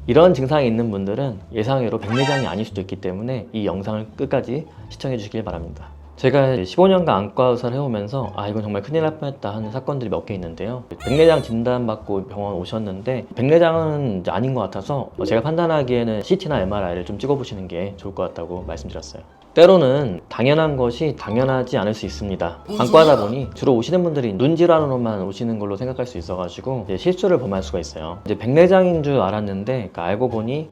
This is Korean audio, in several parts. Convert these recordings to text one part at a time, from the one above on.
이런 증상이 있는 분들은 예상외로 백내장이 아닐 수도 있기 때문에 이 영상을 끝까지 시청해 주시길 바랍니다. 제가 15년간 안과 의사를 해오면서 이건 정말 큰일 날 뻔했다 하는 사건들이 몇 개 있는데요. 백내장 진단받고 병원 오셨는데 백내장은 이제 아닌 것 같아서 제가 판단하기에는 CT나 MRI를 좀 찍어보시는 게 좋을 것 같다고 말씀드렸어요. 때로는 당연한 것이 당연하지 않을 수 있습니다. 안과다 보니 주로 오시는 분들이 눈 질환으로만 오시는 걸로 생각할 수 있어가지고 이제 실수를 범할 수가 있어요. 이제 백내장인 줄 알았는데 그러니까 알고 보니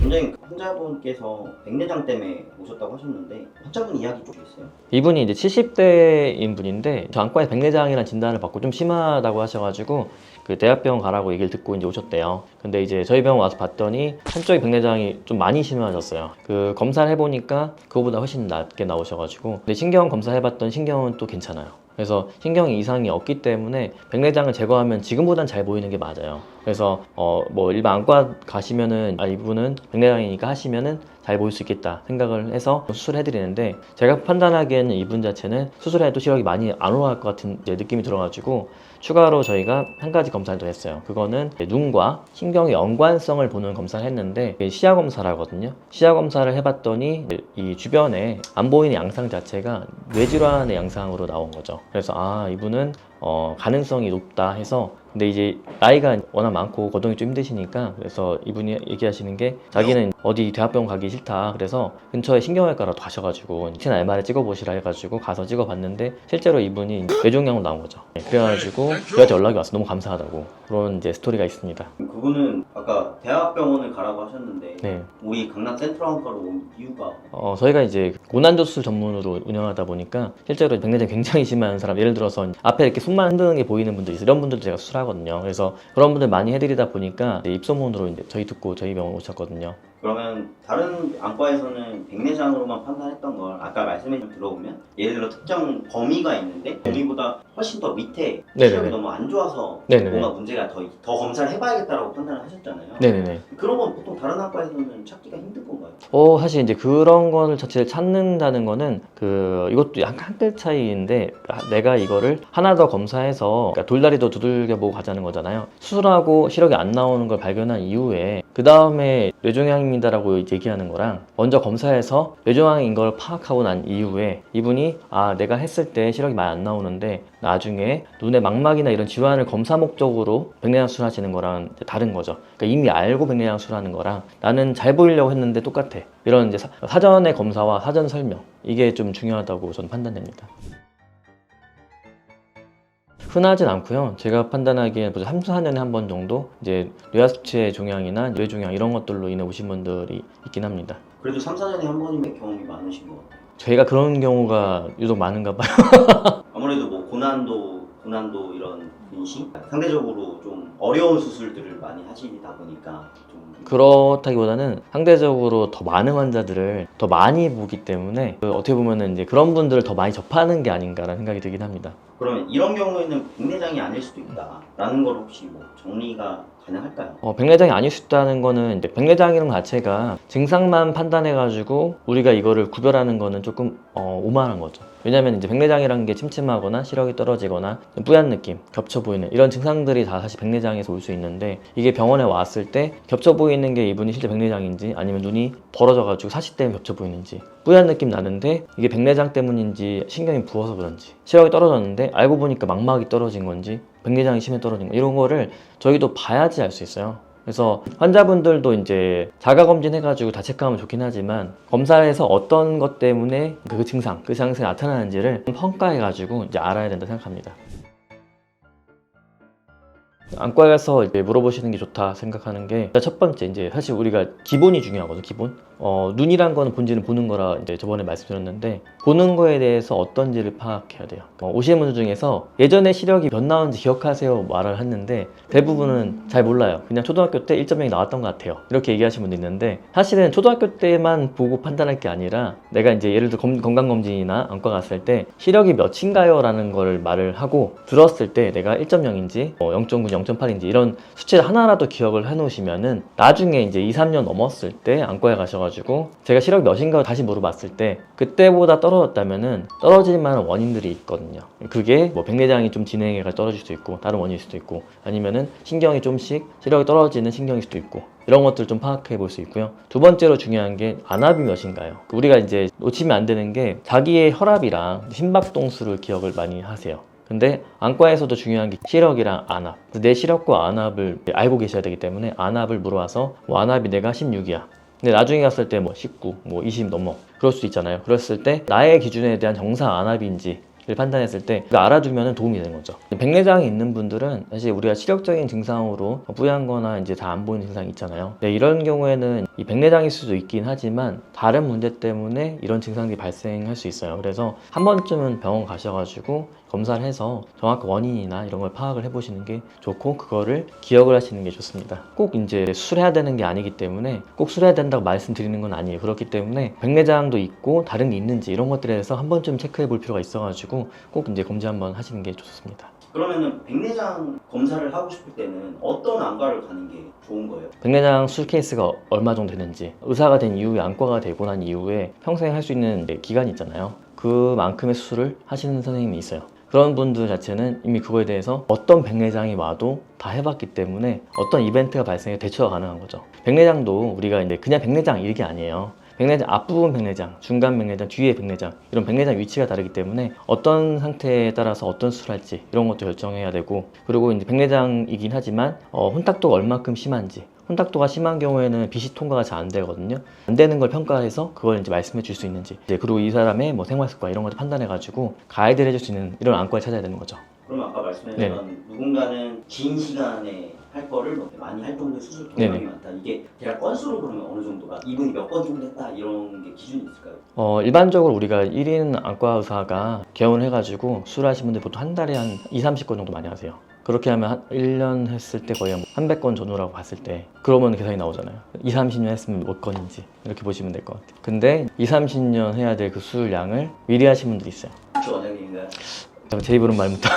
원장님, 환자분께서 백내장 때문에 오셨다고 하셨는데 환자분 이야기 좀 있어요? 이분이 이제 70대인 분인데 저 안과에 백내장이라는 진단을 받고 좀 심하다고 하셔가지고 그 대학병원 가라고 얘기를 듣고 이제 오셨대요. 근데 이제 저희 병원 와서 봤더니 한쪽에 백내장이 좀 많이 심해졌어요. 그 검사를 해보니까 그거보다 훨씬 낮게 나오셔가지고 근데 신경 검사해봤더니 신경은 또 괜찮아요. 그래서 신경에 이상이 없기 때문에 백내장을 제거하면 지금보단 잘 보이는 게 맞아요. 그래서 뭐 일반 안과 가시면은 이분은 백내장이니까 하시면은 잘 보일 수 있겠다 생각을 해서 수술해드리는데 제가 판단하기에는 이분 자체는 수술해도 시력이 많이 안 올라갈 것 같은 느낌이 들어가지고 추가로 저희가 한 가지 검사를 더 했어요. 그거는 눈과 신경의 연관성을 보는 검사를 했는데 시야 검사를 하거든요. 시야 검사를 해봤더니 이 주변에 안 보이는 양상 자체가 뇌질환의 양상으로 나온 거죠. 그래서 이분은 가능성이 높다 해서 근데 이제 나이가 워낙 많고 거동이 좀 힘드시니까 그래서 이분이 얘기하시는 게 자기는 어디 대학병원 가기 싫다 그래서 근처에 신경외과로 가셔가지고 CT나 MRI 찍어보시라 해가지고 가서 찍어봤는데 실제로 이분이 뇌종양으로 나온 거죠. 그래가지고 저한테 연락이 왔어. 너무 감사하다고 그런 이제 스토리가 있습니다. 그분은 아까 대학병원을 가라고 하셨는데 네. 우리 강남 센트럴안과로 온 이유가 저희가 이제 고난도 수술 전문으로 운영하다 보니까 실제로 백내장이 굉장히 심한 사람 예를 들어서 앞에 이렇게 손만 흔드는 게 보이는 분들 있어요. 이런 분들도 제가 수술하거든요. 그래서 그런 분들 많이 해드리다 보니까 이제 입소문으로 이제 저희 듣고 저희 병원 오셨거든요. 그러면 다른 안과에서는 백내장으로만 판단했던 걸 아까 말씀해 좀 들어보면 예를 들어 특정 범위가 있는데 범위보다 훨씬 더 밑에 시력이 너무 안 좋아서 뭔가 문제가 더 검사를 해봐야겠다라고 판단을 하셨잖아요. 네네네. 그런 건 보통 다른 안과에서는 찾기가 힘든 건가요? 사실 이제 그런 거를 자체를 찾는다는 거는 이것도 약간 한 끗 차이인데 내가 이거를 하나 더 검사해서 그러니까 돌다리도 두들겨 보고 가자는 거잖아요. 수술하고 시력이 안 나오는 걸 발견한 이후에 그 다음에 뇌종양입니다라고 얘기하는 거랑 먼저 검사해서 뇌종양인 걸 파악하고 난 이후에 이분이 내가 했을 때 시력이 많이 안 나오는데 나중에 눈의 망막이나 이런 질환을 검사 목적으로 백내장 수술하시는 거랑 다른 거죠. 그러니까 이미 알고 백내장 수술하는 거랑 나는 잘 보이려고 했는데 똑같아. 이런 이제 사전의 검사와 사전 설명 이게 좀 중요하다고 저는 판단됩니다. 흔하진 않고요. 제가 판단하기에는 3, 4년에 한 번 정도 이제 뇌하수체 종양이나 뇌종양 이런 것들로 인해 오신 분들이 있긴 합니다. 그래도 3, 4년에 한 번이면 경험이 많으신 것 같아요. 저희가 그런 경우가 유독 많은가 봐요. 아무래도 뭐 고난도 이런 근시 상대적으로 좀 어려운 수술들을 많이 하시다 보니까 좀 그렇다기보다는 상대적으로 더 많은 환자들을 더 많이 보기 때문에 어떻게 보면은 이제 그런 분들을 더 많이 접하는 게 아닌가라는 생각이 들긴 합니다. 그러면 이런 경우에는 백내장이 아닐 수도 있다라는 걸 혹시 뭐 정리가 가능할까요? 백내장이 아닐 수 있다는 거는 이제 백내장이라는 것 자체가 증상만 판단해가지고 우리가 이거를 구별하는 거는 조금 오만한 거죠. 왜냐면 이제 백내장이라는 게 침침하거나 시력이 떨어지거나 뿌연 느낌, 겹쳐 보이는 이런 증상들이 다 사실 백내장에서 올 수 있는데 이게 병원에 왔을 때 겹쳐 보이는 게 이분이 실제 백내장인지 아니면 눈이 벌어져가지고 사시 때문에 겹쳐 보이는지 뿌연 느낌 나는데 이게 백내장 때문인지 신경이 부어서 그런지 시력이 떨어졌는데 알고 보니까 망막이 떨어진 건지 백내장이 심해 떨어진 거 이런 거를 저희도 봐야지 알 수 있어요. 그래서 환자분들도 이제 자가검진 해가지고 다 체크하면 좋긴 하지만 검사해서 어떤 것 때문에 그 증상, 그 증상이 나타나는지를 평가해가지고 이제 알아야 된다 생각합니다. 안과에 가서 이제 물어보시는 게 좋다 생각하는 게 첫 번째 이제 사실 우리가 기본이 중요하거든요. 기본. 눈이란 거는 본질은 보는 거라 이제 저번에 말씀드렸는데 보는 거에 대해서 어떤지를 파악해야 돼요. 오시는 분들 중에서 예전에 시력이 몇 나왔는지 기억하세요 말을 했는데 대부분은 잘 몰라요. 그냥 초등학교 때 1.0이 나왔던 것 같아요. 이렇게 얘기하시는 분도 있는데 사실은 초등학교 때만 보고 판단할 게 아니라 내가 이제 예를 들어 건강검진이나 안과 갔을 때 시력이 몇인가요? 라는 걸 말을 하고 들었을 때 내가 1.0인지 0.9, 0.8인지 이런 수치를 하나라도 기억을 해 놓으시면은 나중에 이제 2, 3년 넘었을 때 안과에 가셔가지고 가셔가지고 제가 시력 몇인가 다시 물어봤을 때 그때보다 떨어졌다면은 떨어질 만한 원인들이 있거든요. 그게 뭐 백내장이 좀 진행해가 떨어질 수도 있고 다른 원인일 수도 있고 아니면은 신경이 좀씩 시력이 떨어지는 신경일 수도 있고 이런 것들 좀 파악해 볼 수 있고요. 두 번째로 중요한 게 안압이 몇인가요? 우리가 이제 놓치면 안 되는 게 자기의 혈압이랑 심박동수를 기억을 많이 하세요. 근데 안과에서도 중요한 게 시력이랑 안압, 내 시력과 안압을 알고 계셔야 되기 때문에 안압을 물어와서 뭐 안압이 내가 16이야 근데 나중에 갔을 때 뭐 19, 뭐 20 넘어 그럴 수도 있잖아요. 그랬을 때 나의 기준에 대한 정상 안압인지 를 판단했을 때 알아두면 도움이 되는 거죠. 백내장이 있는 분들은 사실 우리가 시력적인 증상으로 뿌연 거나 이제 다 안 보이는 증상이 있잖아요. 네, 이런 경우에는 이 백내장일 수도 있긴 하지만 다른 문제 때문에 이런 증상들이 발생할 수 있어요. 그래서 한 번쯤은 병원 가셔가지고 검사를 해서 정확한 원인이나 이런 걸 파악을 해보시는 게 좋고 그거를 기억을 하시는 게 좋습니다. 꼭 이제 수술해야 되는 게 아니기 때문에 꼭 수술해야 된다고 말씀드리는 건 아니에요. 그렇기 때문에 백내장도 있고 다른 게 있는지 이런 것들에 대해서 한 번쯤 체크해 볼 필요가 있어가지고 꼭 이제 검진 한번 하시는 게 좋습니다. 그러면은 백내장 검사를 하고 싶을 때는 어떤 안과를 가는 게 좋은 거예요? 백내장 수술 케이스가 얼마 정도 되는지 의사가 된 이후에 안과가 되고 난 이후에 평생 할 수 있는 기간이 있잖아요. 그만큼의 수술을 하시는 선생님이 있어요. 그런 분들 자체는 이미 그거에 대해서 어떤 백내장이 와도 다 해봤기 때문에 어떤 이벤트가 발생해 대처가 가능한 거죠. 백내장도 우리가 이제 그냥 백내장 이게 아니에요. 백내장 앞부분 백내장, 중간 백내장, 뒤에 백내장 이런 백내장 위치가 다르기 때문에 어떤 상태에 따라서 어떤 수술할지 이런 것도 결정해야 되고 그리고 이제 백내장이긴 하지만 혼탁도가 얼마큼 심한지 혼탁도가 심한 경우에는 빛이 통과가 잘 안 되거든요. 안 되는 걸 평가해서 그걸 이제 말씀해 줄 수 있는지 이제 그리고 이 사람의 뭐 생활 습관 이런 것도 판단해 가지고 가이드를 해줄 수 있는 이런 안과를 찾아야 되는 거죠. 그럼 아까 말씀하셨던 누군가는 긴 시간에 할 거를 뭐 많이 할 정도의 수술 경험이 많다. 이게 대략 건수로 그러면 어느 정도가 이분이 몇 건 정도 했다 이런 게 기준이 있을까요? 일반적으로 우리가 1인 안과 의사가 개원을 해가지고 수술하시는 분들 보통 한 달에 한 2-30건 정도 많이 하세요. 그렇게 하면 한 1년 했을 때 거의 한 300건 전후라고 봤을 때 그러면 계산이 나오잖아요. 2-30년 했으면 몇 건인지 이렇게 보시면 될 것 같아요. 근데 2-30년 해야 될 그 수술량을 미리 하신 분들이 있어요. 혹시 원장님인가요? 제 입으로는 말 못하.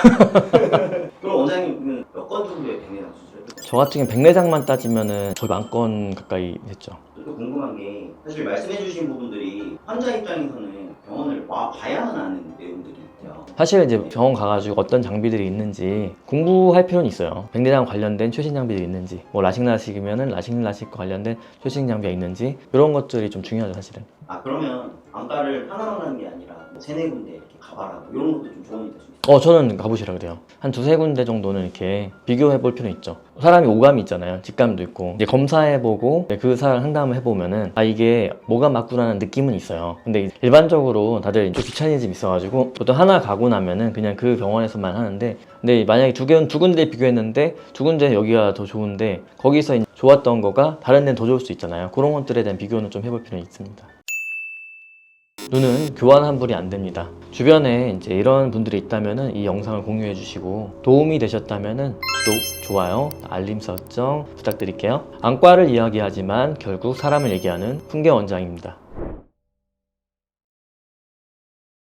그럼 원장님은 몇 건 정도의 백내장 수술을 했어요? 저 같은 경우 백내장만 따지면은 거의 10,000건 가까이 했죠. 또 궁금한 게 사실 말씀해주신 부분들이 환자 입장에서는 병원을 와 봐야만 하는 내용들이 있죠. 사실 이제 병원 가가지고 어떤 장비들이 있는지 공부할 필요는 있어요. 백내장 관련된 최신 장비들이 있는지 뭐 라식라식이면은 라식과 관련된 최신 장비가 있는지 이런 것들이 좀 중요하죠 사실은. 그러면 안과를 하나만 가는 게 아니라 뭐 3-4군데 이렇게 가봐라 뭐 이런 것도 좀 조언이 될 수 있어요? 저는 가보시라 그래요. 한 2-3군데 정도는 이렇게 비교해 볼 필요는 있죠. 사람이 오감이 있잖아요. 직감도 있고 이제 검사해보고 그 사람 상담을 해보면은 이게 뭐가 맞구나는 느낌은 있어요. 근데 일반적으로 다들 좀 귀차니즘 있어가지고 보통 하나 가고 나면은 그냥 그 병원에서만 하는데 근데 만약에 두 군데 비교했는데 두 군데 여기가 더 좋은데 거기서 좋았던 거가 다른 데는 더 좋을 수 있잖아요. 그런 것들에 대한 비교는 좀 해볼 필요는 있습니다. 눈은 교환 환불이 안 됩니다. 주변에 이제 이런 분들이 있다면은 이 영상을 공유해 주시고 도움이 되셨다면은 구독, 좋아요, 알림 설정 부탁드릴게요. 안과를 이야기하지만 결국 사람을 얘기하는 풍경 원장입니다.